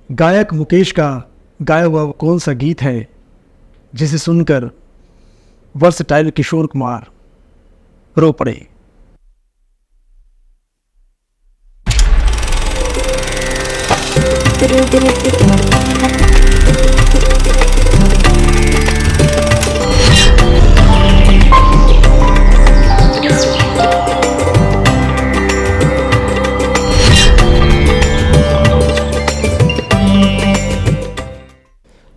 गायक मुकेश का गाया हुआ वो कौन सा गीत है जिसे सुनकर वर्सटाइल किशोर कुमार रो पड़े।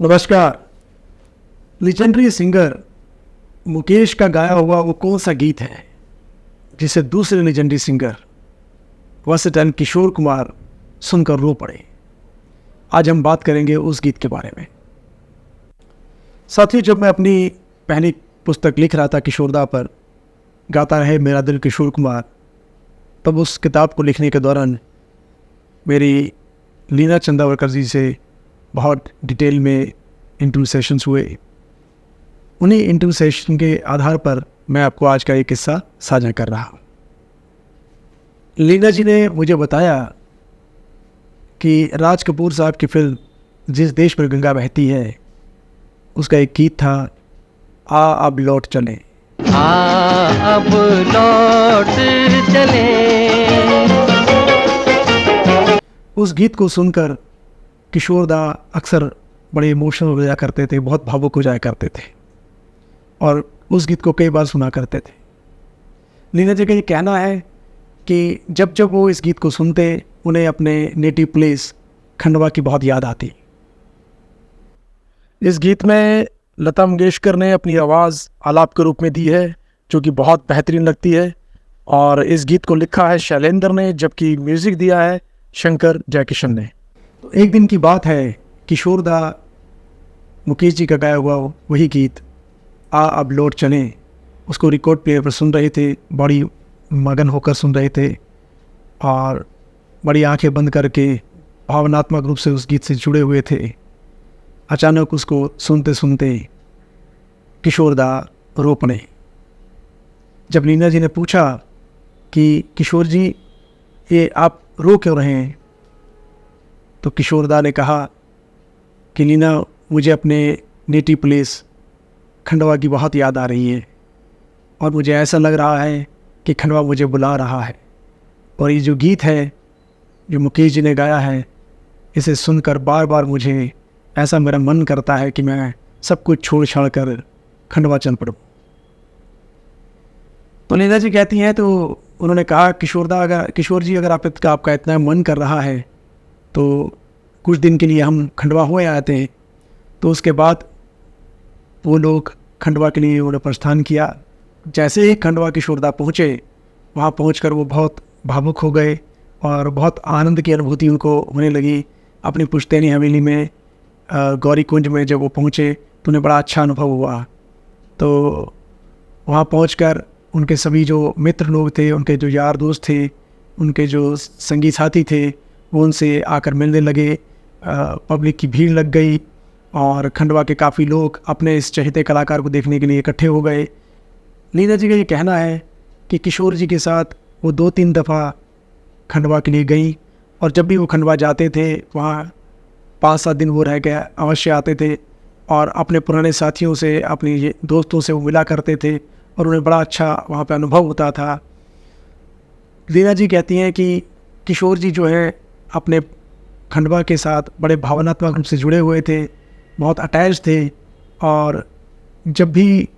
नमस्कार। लीजेंडरी सिंगर मुकेश का गाया हुआ वो कौन सा गीत है जिसे दूसरे legendary singer versatile Kishore Kumar सुनकर रो पड़े। आज हम बात करेंगे उस गीत के बारे में। साथियों, जब मैं अपनी पहली पुस्तक लिख रहा था किशोरदा पर, गाता रहे मेरा दिल किशोर कुमार, तब उस किताब को लिखने के दौरान मेरी लीना चंदावरकर जी से बहुत डिटेल में इंटरव्यू सेशंस हुए। उन्हीं इंटरव्यू सेशन के आधार पर मैं आपको आज का एक किस्सा साझा कर रहा हूँ। लीना जी ने मुझे बताया कि राज कपूर साहब की फिल्म जिस देश पर गंगा बहती है उसका एक गीत था, आ अब लौट चले। अब लौट चले। उस गीत को सुनकर किशोरदा अक्सर बड़े इमोशनल हो जाया करते थे, बहुत भावुक हो जाया करते थे और उस गीत को कई बार सुना करते थे। लीना जी का ये कहना है कि जब जब वो इस गीत को सुनते उन्हें अपने नेटिव प्लेस खंडवा की बहुत याद आती। इस गीत में लता मंगेशकर ने अपनी आवाज़ आलाप के रूप में दी है जो कि बहुत बेहतरीन लगती है, और इस गीत को लिखा है शैलेंद्र ने, जबकि म्यूज़िक दिया है शंकर जयकिशन ने। तो एक दिन की बात है, किशोरदा मुकेश जी का गाया हुआ वही गीत आ अब लौट चले उसको रिकॉर्ड प्लेयर पर सुन रहे थे, बड़ी मगन होकर सुन रहे थे और बड़ी आंखें बंद करके भावनात्मक रूप से उस गीत से जुड़े हुए थे। अचानक उसको सुनते सुनते किशोरदा रो पड़े। जब लीना जी ने पूछा कि किशोर जी ये आप रो क्यों रहे हैं, तो किशोरदा ने कहा कि लीना, मुझे अपने नेटिव प्लेस खंडवा की बहुत याद आ रही है और मुझे ऐसा लग रहा है कि खंडवा मुझे बुला रहा है, और ये जो गीत है जो मुकेश जी ने गाया है इसे सुनकर बार बार मुझे ऐसा मेरा मन करता है कि मैं सब कुछ छोड़ छाड़ कर खंडवा चल पड़ूँ। तो लीना जी कहती हैं, तो उन्होंने कहा किशोर जी अगर आपका इतना मन कर रहा है तो कुछ दिन के लिए हम खंडवा हुए आते हैं। तो उसके बाद वो लोग खंडवा के लिए उन्होंने प्रस्थान किया। जैसे ही खंडवा किशोरदा पहुँचे, वहाँ पहुंचकर वो बहुत भावुक हो गए और बहुत आनंद की अनुभूति उनको होने लगी। अपनी पुश्तैनी हवेली में गौरी कुंज में जब वो पहुँचे तो उन्हें बड़ा अच्छा अनुभव हुआ। तो वहाँ पहुंचकर उनके सभी जो मित्र लोग थे, उनके जो यार दोस्त थे, उनके जो संगी साथी थे, वो उनसे आकर मिलने लगे। पब्लिक की भीड़ लग गई और खंडवा के काफ़ी लोग अपने इस चहेते कलाकार को देखने के लिए इकट्ठे हो गए। लीना जी का ये कहना है कि किशोर जी के साथ वो 2-3 दफ़ा खंडवा के लिए गई और जब भी वो खंडवा जाते थे वहाँ 5-7 दिन वो रह गए अवश्य आते थे और अपने पुराने साथियों से, अपने दोस्तों से वो मिला करते थे और उन्हें बड़ा अच्छा वहाँ पे अनुभव होता था। लीना जी कहती हैं कि किशोर जी जो है अपने खंडवा के साथ बड़े भावनात्मक रूप से जुड़े हुए थे, बहुत अटैच थे, और जब भी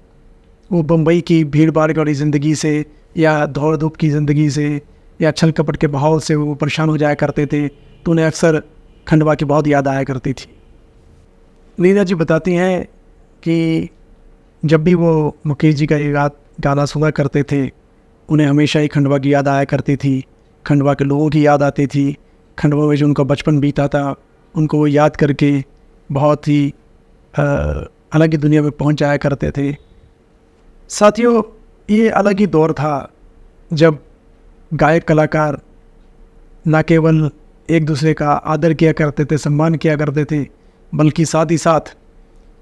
वो बम्बई की भीड़ भाड़ वाली ज़िंदगी से या दौड़ धूप की ज़िंदगी से या छल कपट के माहौल से वो परेशान हो जाया करते थे तो उन्हें अक्सर खंडवा की बहुत याद आया करती थी। लीना जी बताती हैं कि जब भी वो मुकेश जी का ये गाना सुना करते थे उन्हें हमेशा ही खंडवा की याद आया करती थी, खंडवा के लोगों की याद आती थी, खंडवा में जो उनका बचपन बीता था उनको वो याद करके बहुत ही अलग ही दुनिया में पहुंच जाया करते थे। साथियों, ये अलग ही दौर था जब गायक कलाकार न केवल एक दूसरे का आदर किया करते थे, सम्मान किया करते थे, बल्कि साथ ही साथ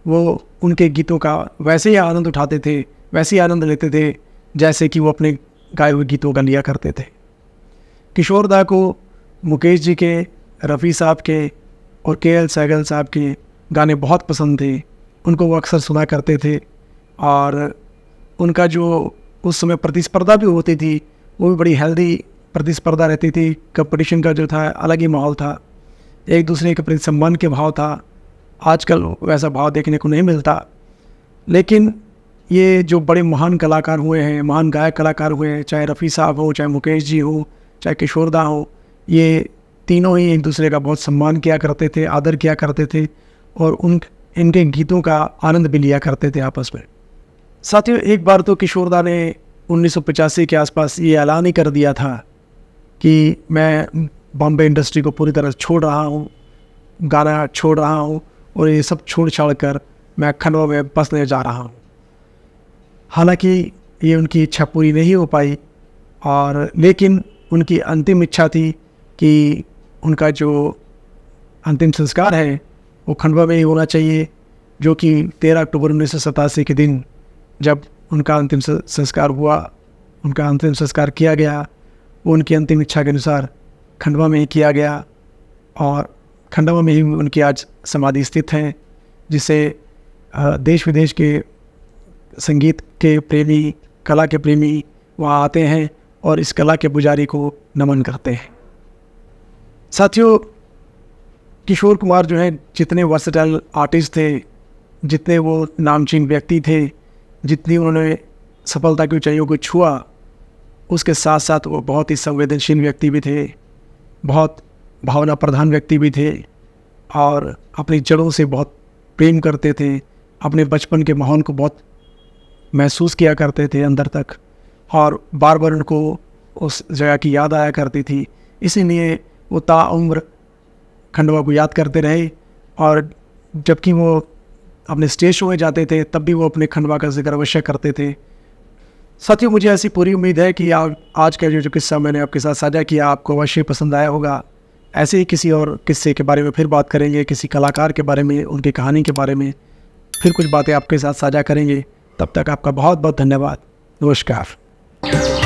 वो उनके गीतों का वैसे ही आनंद उठाते थे, वैसे ही आनंद लेते थे जैसे कि वो अपने गाए हुए गीतों का लिया करते थे। किशोरदा को मुकेश जी के, रफ़ी साहब के और के.एल. सहगल साहब के गाने बहुत पसंद थे, उनको वो अक्सर सुना करते थे। और उनका जो उस समय प्रतिस्पर्धा भी होती थी वो भी बड़ी हेल्दी प्रतिस्पर्धा रहती थी। कंपटीशन का जो था अलग ही माहौल था, एक दूसरे के प्रति सम्मान के भाव था। आजकल वैसा भाव देखने को नहीं मिलता। लेकिन ये जो बड़े महान कलाकार हुए हैं, महान गायक कलाकार हुए हैं, चाहे रफ़ी साहब हो, चाहे मुकेश जी हो, चाहे किशोरदा हो, ये तीनों ही एक दूसरे का बहुत सम्मान किया करते थे, आदर किया करते थे और इनके गीतों का आनंद भी लिया करते थे आपस में। साथियों, एक बार तो किशोरदा ने 1985 के आसपास ये ऐलान ही कर दिया था कि मैं बॉम्बे इंडस्ट्री को पूरी तरह छोड़ रहा हूँ, गाना छोड़ रहा हूँ और ये सब छोड़ छाड़ कर मैं खंडवा में बसने जा रहा हूँ। हालांकि ये उनकी इच्छा पूरी नहीं हो पाई, और लेकिन उनकी अंतिम इच्छा थी कि उनका जो अंतिम संस्कार है वो खंडवा में ही होना चाहिए, जो कि 13 अक्टूबर 1987 के दिन जब उनका अंतिम संस्कार हुआ, उनका अंतिम संस्कार किया गया, वो उनकी अंतिम इच्छा के अनुसार खंडवा में ही किया गया। और खंडवा में ही उनकी आज समाधि स्थित है, जिसे देश विदेश के संगीत के प्रेमी, कला के प्रेमी वहाँ आते हैं और इस कला के पुजारी को नमन करते हैं। साथियों, किशोर कुमार जो हैं जितने वर्सेटाइल आर्टिस्ट थे, जितने वो नामचीन व्यक्ति थे, जितनी उन्होंने सफलता की ऊंचाइयों को छुआ, उसके साथ साथ वो बहुत ही संवेदनशील व्यक्ति भी थे, बहुत भावना प्रधान व्यक्ति भी थे और अपनी जड़ों से बहुत प्रेम करते थे। अपने बचपन के माहौल को बहुत महसूस किया करते थे अंदर तक, और बार बार उनको उस जगह की याद आया करती थी। इसीलिए वो ताउम्र खंडवा को याद करते रहे, और जबकि वो अपने स्टेज शो में जाते थे तब भी वो अपने खंडवा का जिक्र अवश्य करते थे। साथियों, मुझे ऐसी पूरी उम्मीद है कि आज का जो किस्सा मैंने आपके साथ साझा किया आपको अवश्य पसंद आया होगा। ऐसे ही किसी और किस्से के बारे में फिर बात करेंगे, किसी कलाकार के बारे में, उनकी कहानी के बारे में फिर कुछ बातें आपके साथ साझा करेंगे। तब तक आपका बहुत बहुत धन्यवाद। नमस्कार।